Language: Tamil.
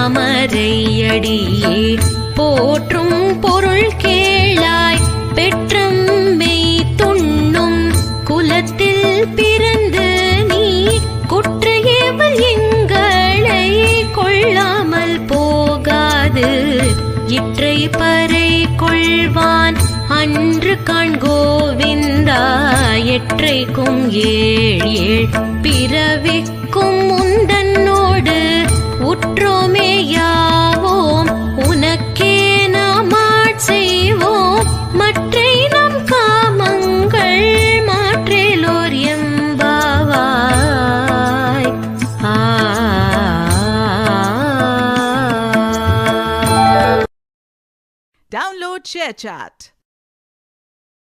தாமரையடியே போற்றும் பொருள் கேளாய் பெற்றம்மை துண்ணும் குலத்தில் பிறந்து நீ குற்றையேவல் எங்களை கொள்ளாமல் போகாது இற்றை பறை கொள்வான் அன்று காண்கோவிந்தா எற்றைக்கும் ஏழ் பிறவிக்கும் முந்தன்னோடு உற்றோமே யாவோம் உனக்கே நாம் செய்வோம் மற்றை நம் காமங்கள் மாற்றேலோர் எம்பாவாய். Download ShareChat.